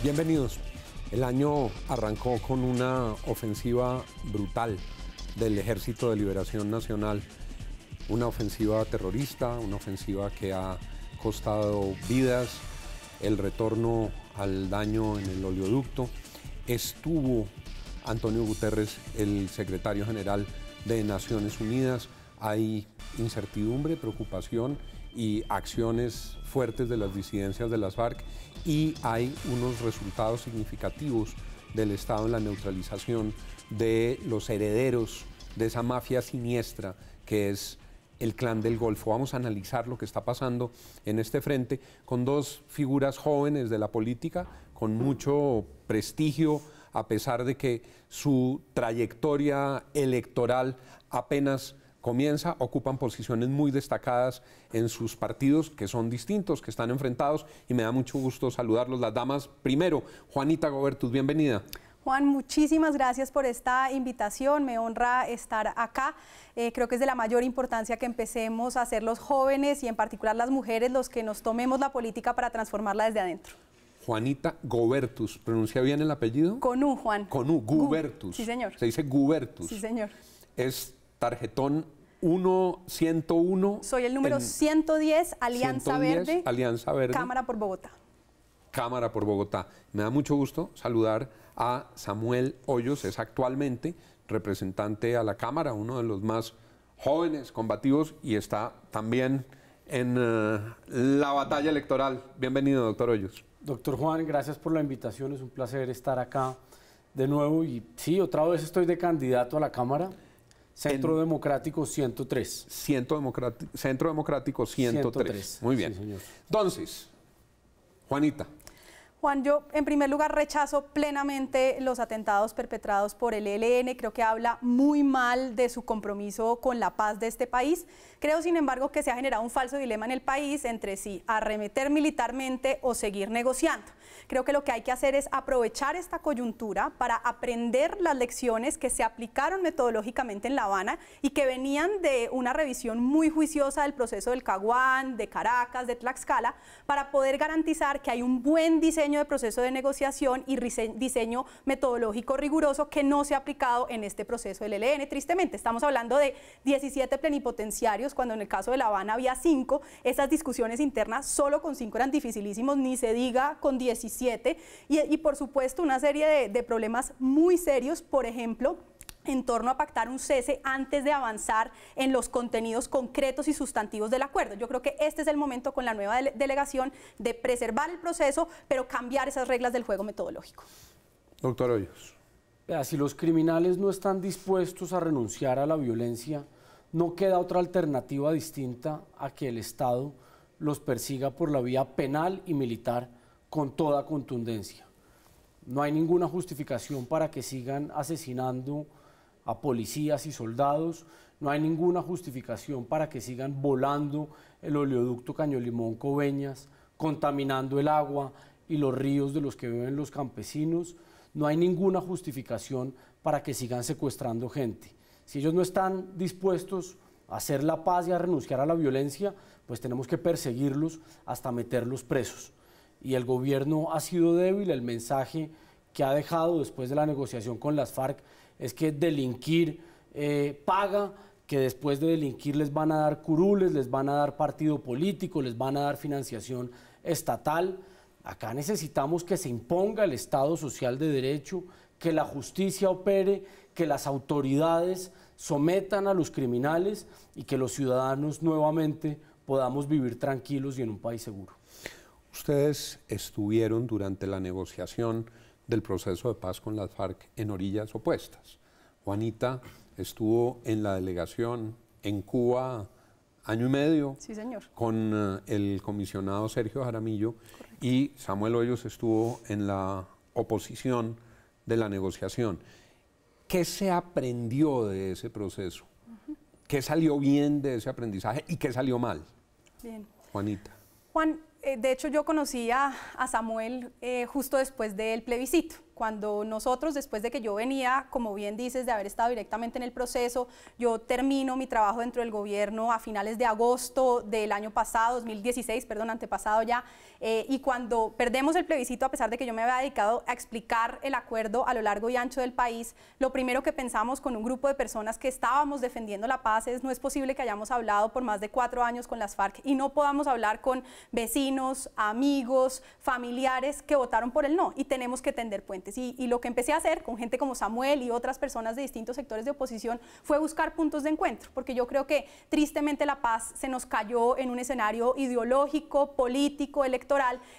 Bienvenidos. El año arrancó con una ofensiva brutal del Ejército de Liberación Nacional, una ofensiva terrorista, una ofensiva que ha costado vidas, el retorno al daño en el oleoducto. Estuvo Antonio Guterres, el secretario general de Naciones Unidas. Hay incertidumbre, preocupación y acciones fuertes de las disidencias de las FARC, y hay unos resultados significativos del Estado en la neutralización de los herederos de esa mafia siniestra que es el Clan del Golfo. Vamos a analizar lo que está pasando en este frente con dos figuras jóvenes de la política, con mucho prestigio, a pesar de que su trayectoria electoral apenas comienza, ocupan posiciones muy destacadas en sus partidos, que son distintos, que están enfrentados, y me da mucho gusto saludarlos. Las damas, primero, Juanita Gobertus, bienvenida. Juan, muchísimas gracias por esta invitación, me honra estar acá. Creo que es de la mayor importancia que empecemos a ser los jóvenes y en particular las mujeres los que nos tomemos la política para transformarla desde adentro. Juanita Gobertus, ¿pronuncia bien el apellido? Con U, Juan. Con U, Gubertus. Sí, señor. Se dice Gubertus. Sí, señor. Es tarjetón 101. Soy el número 110, Alianza 110, Verde. Alianza Verde. Cámara por Bogotá. Cámara por Bogotá. Me da mucho gusto saludar a Samuel Hoyos, es actualmente representante a la Cámara, uno de los más jóvenes, combativos, y está también en la batalla electoral. Bienvenido, doctor Hoyos. Doctor Juan, gracias por la invitación, es un placer estar acá de nuevo. Y sí, otra vez estoy de candidato a la Cámara. Centro Democrático 103. Centro Democrático 103. Muy bien. Sí, señor. Entonces, Juanita. Juan, yo en primer lugar rechazo plenamente los atentados perpetrados por el ELN, creo que habla muy mal de su compromiso con la paz de este país. Creo, sin embargo, que se ha generado un falso dilema en el país entre si arremeter militarmente o seguir negociando. Creo que lo que hay que hacer es aprovechar esta coyuntura para aprender las lecciones que se aplicaron metodológicamente en La Habana y que venían de una revisión muy juiciosa del proceso del Caguán, de Caracas, de Tlaxcala, para poder garantizar que hay un buen diseño de proceso de negociación y diseño metodológico riguroso que no se ha aplicado en este proceso del ELN. Tristemente, estamos hablando de 17 plenipotenciarios, cuando en el caso de La Habana había 5. Esas discusiones internas solo con 5 eran dificilísimos, ni se diga con 17. Y por supuesto una serie de problemas muy serios, por ejemplo, en torno a pactar un cese antes de avanzar en los contenidos concretos y sustantivos del acuerdo. Yo creo que este es el momento con la nueva delegación de preservar el proceso, pero cambiar esas reglas del juego metodológico. Doctor Hoyos. Si los criminales no están dispuestos a renunciar a la violencia, no queda otra alternativa distinta a que el Estado los persiga por la vía penal y militar con toda contundencia. No hay ninguna justificación para que sigan asesinando a policías y soldados, no hay ninguna justificación para que sigan volando el oleoducto Caño-Limón-Coveñas, contaminando el agua y los ríos de los que beben los campesinos, no hay ninguna justificación para que sigan secuestrando gente. Si ellos no están dispuestos a hacer la paz y a renunciar a la violencia, pues tenemos que perseguirlos hasta meterlos presos. Y el gobierno ha sido débil, el mensaje que ha dejado después de la negociación con las FARC es que delinquir paga, que después de delinquir les van a dar curules, les van a dar partido político, les van a dar financiación estatal. Acá necesitamos que se imponga el Estado social de derecho, que la justicia opere, que las autoridades sometan a los criminales y que los ciudadanos nuevamente podamos vivir tranquilos y en un país seguro. Ustedes estuvieron durante la negociación del proceso de paz con las FARC en orillas opuestas. Juanita estuvo en la delegación en Cuba año y medio. Sí, señor. Con el comisionado Sergio Jaramillo. Correcto. Y Samuel Hoyos estuvo en la oposición de la negociación. ¿Qué se aprendió de ese proceso? ¿Qué salió bien de ese aprendizaje y qué salió mal? Bien. Juanita. Juan, de hecho yo conocí a Samuel justo después del plebiscito. Cuando nosotros, después de que yo venía, como bien dices, de haber estado directamente en el proceso, yo termino mi trabajo dentro del gobierno a finales de agosto del año pasado, 2016, perdón, antepasado ya, y cuando perdemos el plebiscito, a pesar de que yo me había dedicado a explicar el acuerdo a lo largo y ancho del país, lo primero que pensamos con un grupo de personas que estábamos defendiendo la paz es: no es posible que hayamos hablado por más de 4 años con las FARC y no podamos hablar con vecinos, amigos, familiares que votaron por el no, y tenemos que tender puentes. Y lo que empecé a hacer con gente como Samuel y otras personas de distintos sectores de oposición fue buscar puntos de encuentro, porque yo creo que tristemente la paz se nos cayó en un escenario ideológico, político, electoral,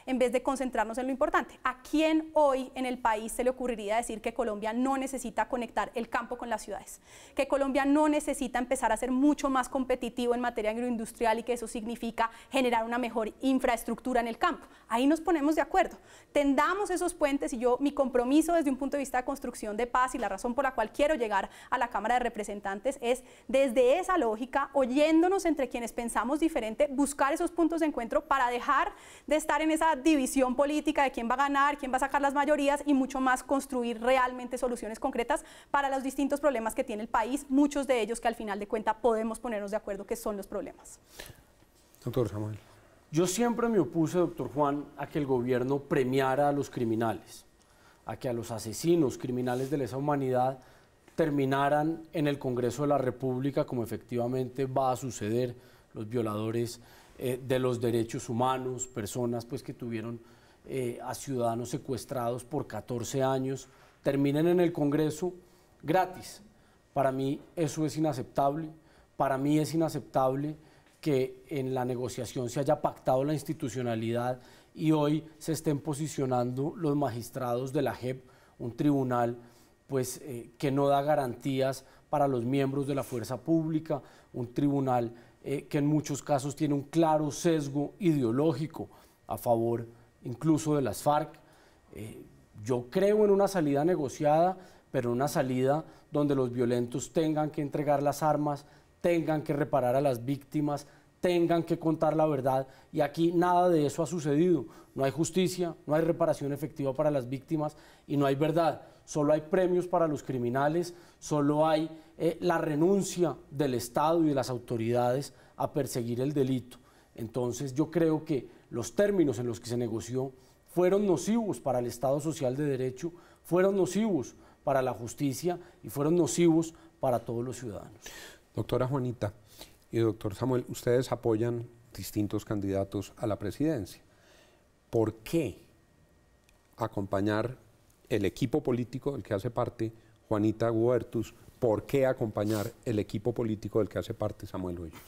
en vez de concentrarnos en lo importante. ¿A quién hoy en el país se le ocurriría decir que Colombia no necesita conectar el campo con las ciudades? Que Colombia no necesita empezar a ser mucho más competitivo en materia agroindustrial y que eso significa generar una mejor infraestructura en el campo. Ahí nos ponemos de acuerdo. Tendamos esos puentes, y mi compromiso desde un punto de vista de construcción de paz, y la razón por la cual quiero llegar a la Cámara de Representantes, es desde esa lógica, oyéndonos entre quienes pensamos diferente, buscar esos puntos de encuentro para dejar de estar en esa división política de quién va a ganar, quién va a sacar las mayorías, y mucho más construir realmente soluciones concretas para los distintos problemas que tiene el país, muchos de ellos que al final de cuentas podemos ponernos de acuerdo que son los problemas. Doctor Samuel. Yo siempre me opuse, doctor Juan, a que el gobierno premiara a los criminales, a que a los asesinos, criminales de lesa humanidad, terminaran en el Congreso de la República, como efectivamente va a suceder, los violadores de los derechos humanos, personas pues, que tuvieron a ciudadanos secuestrados por 14 años, terminen en el Congreso gratis. Para mí eso es inaceptable. Para mí es inaceptable que en la negociación se haya pactado la institucionalidad y hoy se estén posicionando los magistrados de la JEP, un tribunal pues, que no da garantías para los miembros de la fuerza pública, un tribunal que en muchos casos tiene un claro sesgo ideológico a favor incluso de las FARC. Yo creo en una salida negociada, pero una salida donde los violentos tengan que entregar las armas, tengan que reparar a las víctimas, tengan que contar la verdad, y aquí nada de eso ha sucedido. No hay justicia, no hay reparación efectiva para las víctimas y no hay verdad. Solo hay premios para los criminales, solo hay la renuncia del Estado y de las autoridades a perseguir el delito. Entonces yo creo que los términos en los que se negoció fueron nocivos para el Estado Social de Derecho, fueron nocivos para la justicia y fueron nocivos para todos los ciudadanos. Doctora Juanita y doctor Samuel, ustedes apoyan distintos candidatos a la presidencia. ¿Por qué acompañar el equipo político del que hace parte Juanita Huertus? ¿Por qué acompañar el equipo político del que hace parte Samuel Hoyos?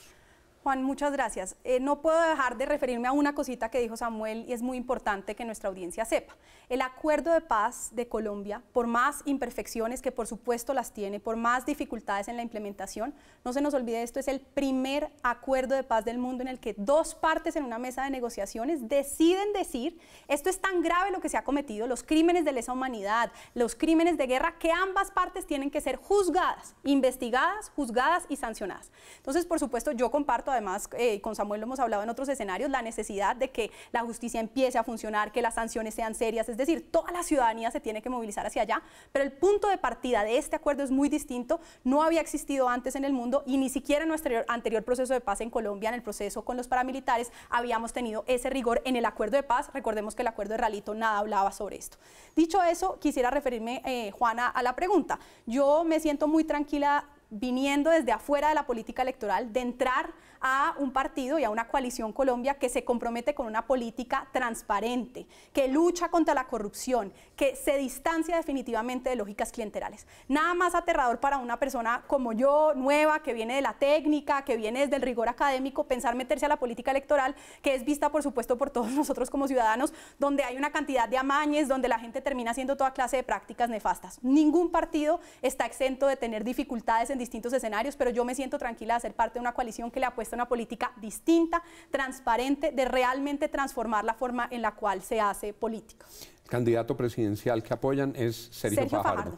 Juan, muchas gracias. No puedo dejar de referirme a una cosita que dijo Samuel y es muy importante que nuestra audiencia sepa. El acuerdo de paz de Colombia, por más imperfecciones que por supuesto las tiene, por más dificultades en la implementación, no se nos olvide esto, es el primer acuerdo de paz del mundo en el que dos partes en una mesa de negociaciones deciden decir: esto es tan grave lo que se ha cometido, los crímenes de lesa humanidad, los crímenes de guerra, que ambas partes tienen que ser juzgadas, investigadas, juzgadas y sancionadas. Entonces, por supuesto, yo comparto, además, con Samuel lo hemos hablado en otros escenarios, la necesidad de que la justicia empiece a funcionar, que las sanciones sean serias, es decir, toda la ciudadanía se tiene que movilizar hacia allá, pero el punto de partida de este acuerdo es muy distinto, no había existido antes en el mundo y ni siquiera en nuestro anterior proceso de paz en Colombia, en el proceso con los paramilitares, habíamos tenido ese rigor en el acuerdo de paz. Recordemos que el acuerdo de Ralito nada hablaba sobre esto. Dicho eso, quisiera referirme, Juana, a la pregunta. Yo me siento muy tranquila viniendo desde afuera de la política electoral, de entrar a un partido y a una coalición Colombia que se compromete con una política transparente, que lucha contra la corrupción, que se distancia definitivamente de lógicas clienterales. Nada más aterrador para una persona como yo, nueva, que viene de la técnica, que viene desde el rigor académico, pensar meterse a la política electoral, que es vista por supuesto por todos nosotros como ciudadanos, donde hay una cantidad de amañes, donde la gente termina haciendo toda clase de prácticas nefastas. Ningún partido está exento de tener dificultades en distintos escenarios, pero yo me siento tranquila de ser parte de una coalición que le apuesta a una política distinta, transparente, de realmente transformar la forma en la cual se hace política. El candidato presidencial que apoyan es Sergio Fajardo.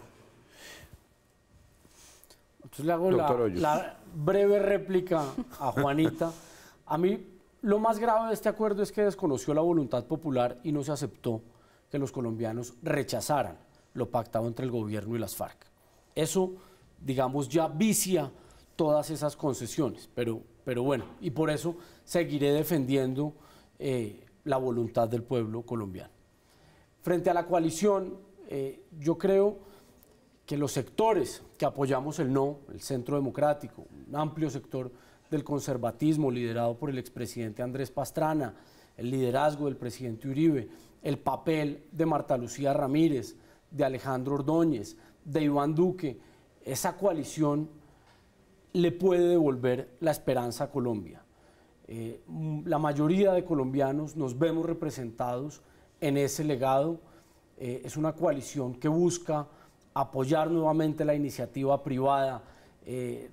Entonces le hago la breve réplica a Juanita. A mí lo más grave de este acuerdo es que desconoció la voluntad popular y no se aceptó que los colombianos rechazaran lo pactado entre el gobierno y las FARC. Eso, digamos, ya vicia todas esas concesiones, pero bueno, y por eso seguiré defendiendo la voluntad del pueblo colombiano. Frente a la coalición, yo creo que los sectores que apoyamos el no, el Centro Democrático, un amplio sector del conservatismo liderado por el expresidente Andrés Pastrana, el liderazgo del presidente Uribe, el papel de Marta Lucía Ramírez, de Alejandro Ordóñez, de Iván Duque, esa coalición le puede devolver la esperanza a Colombia. La mayoría de colombianos nos vemos representados en ese legado. Es una coalición que busca apoyar nuevamente la iniciativa privada.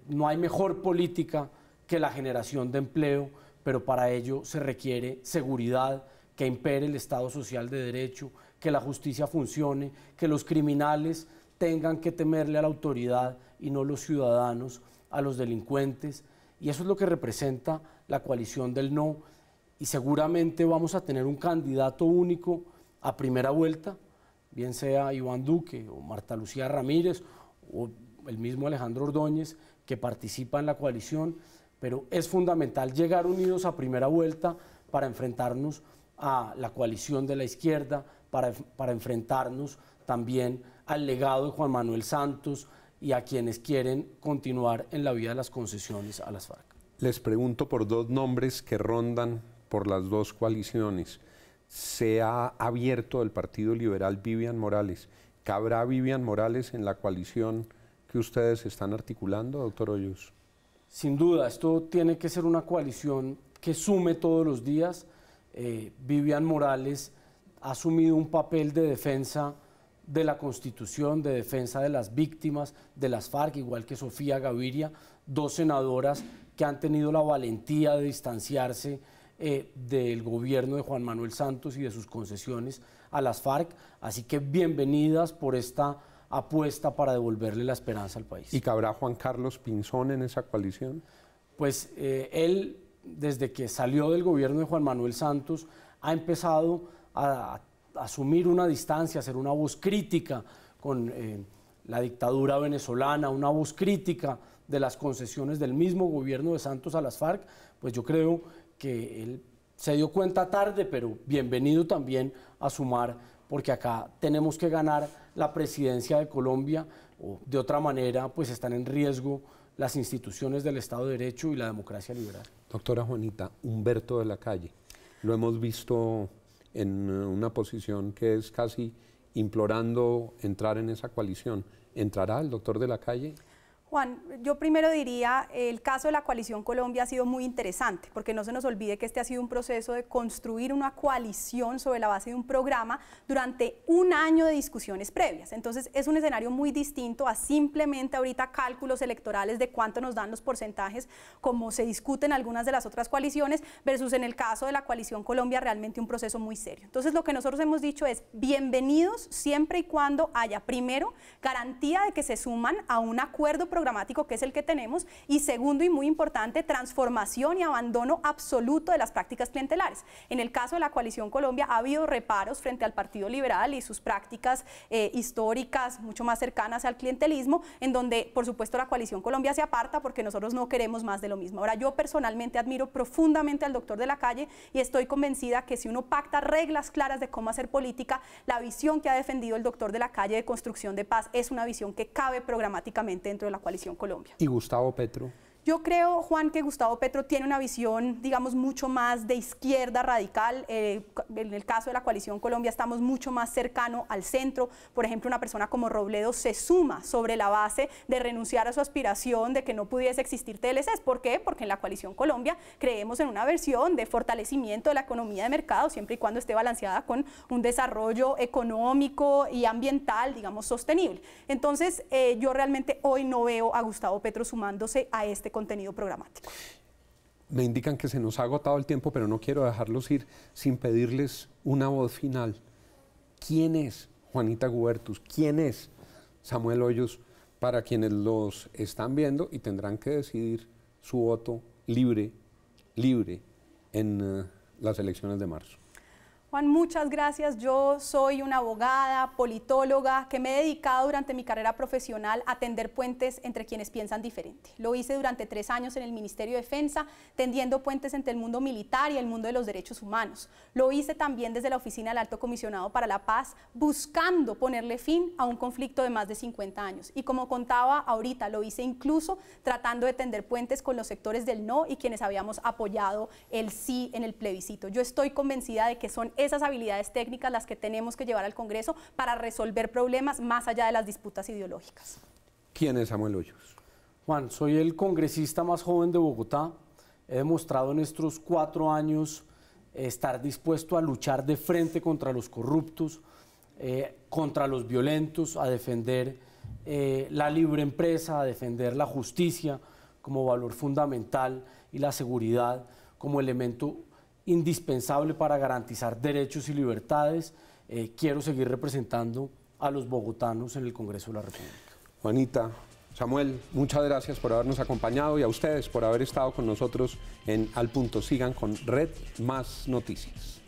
No hay mejor política que la generación de empleo, pero para ello se requiere seguridad, que impere el Estado social de derecho, que la justicia funcione, que los criminales tengan que temerle a la autoridad y no los ciudadanos a los delincuentes. Y eso es lo que representa la coalición del no, y seguramente vamos a tener un candidato único a primera vuelta, bien sea Iván Duque o Marta Lucía Ramírez o el mismo Alejandro Ordóñez, que participa en la coalición, pero es fundamental llegar unidos a primera vuelta para enfrentarnos a la coalición de la izquierda, para enfrentarnos también al legado de Juan Manuel Santos y a quienes quieren continuar en la vía de las concesiones a las FARC. Les pregunto por dos nombres que rondan por las dos coaliciones. Se ha abierto el Partido Liberal Vivian Morales. ¿Cabrá Vivian Morales en la coalición que ustedes están articulando, doctor Hoyos? Sin duda, esto tiene que ser una coalición que sume todos los días. Vivian Morales ha asumido un papel de defensa de la Constitución, de defensa de las víctimas de las FARC, igual que Sofía Gaviria, dos senadoras que han tenido la valentía de distanciarse del gobierno de Juan Manuel Santos y de sus concesiones a las FARC, así que bienvenidas por esta apuesta para devolverle la esperanza al país. ¿Y cabrá Juan Carlos Pinzón en esa coalición? Pues él, desde que salió del gobierno de Juan Manuel Santos, ha empezado a asumir una distancia, a ser una voz crítica con la dictadura venezolana, una voz crítica de las concesiones del mismo gobierno de Santos a las FARC. Pues yo creo que él se dio cuenta tarde, pero bienvenido también a sumar, porque acá tenemos que ganar la presidencia de Colombia, o de otra manera pues están en riesgo las instituciones del Estado de Derecho y la democracia liberal. Doctora Juanita, Humberto de la Calle, lo hemos visto en una posición que es casi implorando entrar en esa coalición. ¿Entrará el doctor de la Calle? Juan, yo primero diría, el caso de la Coalición Colombia ha sido muy interesante, porque no se nos olvide que este ha sido un proceso de construir una coalición sobre la base de un programa durante un año de discusiones previas. Entonces es un escenario muy distinto a simplemente ahorita cálculos electorales de cuánto nos dan los porcentajes, como se discute en algunas de las otras coaliciones, versus en el caso de la Coalición Colombia realmente un proceso muy serio. Entonces lo que nosotros hemos dicho es bienvenidos siempre y cuando haya, primero, garantía de que se suman a un acuerdo programático que es el que tenemos, y segundo y muy importante, transformación y abandono absoluto de las prácticas clientelares. En el caso de la Coalición Colombia ha habido reparos frente al Partido Liberal y sus prácticas históricas mucho más cercanas al clientelismo, en donde por supuesto la Coalición Colombia se aparta porque nosotros no queremos más de lo mismo. Ahora, yo personalmente admiro profundamente al doctor de la Calle y estoy convencida que si uno pacta reglas claras de cómo hacer política, la visión que ha defendido el doctor de la Calle de construcción de paz es una visión que cabe programáticamente dentro de la Coalición Colombia. ¿Y Gustavo Petro? Yo creo, Juan, que Gustavo Petro tiene una visión, digamos, mucho más de izquierda radical. En el caso de la Coalición Colombia estamos mucho más cercano al centro. Por ejemplo, una persona como Robledo se suma sobre la base de renunciar a su aspiración de que no pudiese existir TLCs. ¿Por qué? Porque en la Coalición Colombia creemos en una versión de fortalecimiento de la economía de mercado, siempre y cuando esté balanceada con un desarrollo económico y ambiental, digamos, sostenible. Entonces, yo realmente hoy no veo a Gustavo Petro sumándose a este contenido programático. Me indican que se nos ha agotado el tiempo, pero no quiero dejarlos ir sin pedirles una voz final. ¿Quién es Juanita Gubertus? ¿Quién es Samuel Hoyos para quienes los están viendo y tendrán que decidir su voto libre en las elecciones de marzo? Juan, muchas gracias. Yo soy una abogada, politóloga, que me he dedicado durante mi carrera profesional a tender puentes entre quienes piensan diferente. Lo hice durante 3 años en el Ministerio de Defensa, tendiendo puentes entre el mundo militar y el mundo de los derechos humanos. Lo hice también desde la Oficina del Alto Comisionado para la Paz, buscando ponerle fin a un conflicto de más de 50 años. Y como contaba ahorita, lo hice incluso tratando de tender puentes con los sectores del no y quienes habíamos apoyado el sí en el plebiscito. Yo estoy convencida de que son esas habilidades técnicas las que tenemos que llevar al Congreso para resolver problemas más allá de las disputas ideológicas. ¿Quién es Samuel Hoyos? Juan, soy el congresista más joven de Bogotá. He demostrado en estos 4 años estar dispuesto a luchar de frente contra los corruptos, contra los violentos, a defender la libre empresa, a defender la justicia como valor fundamental y la seguridad como elemento indispensable para garantizar derechos y libertades. Quiero seguir representando a los bogotanos en el Congreso de la República. Juanita, Samuel, muchas gracias por habernos acompañado y a ustedes por haber estado con nosotros en Al Punto. Sigan con Red Más Noticias.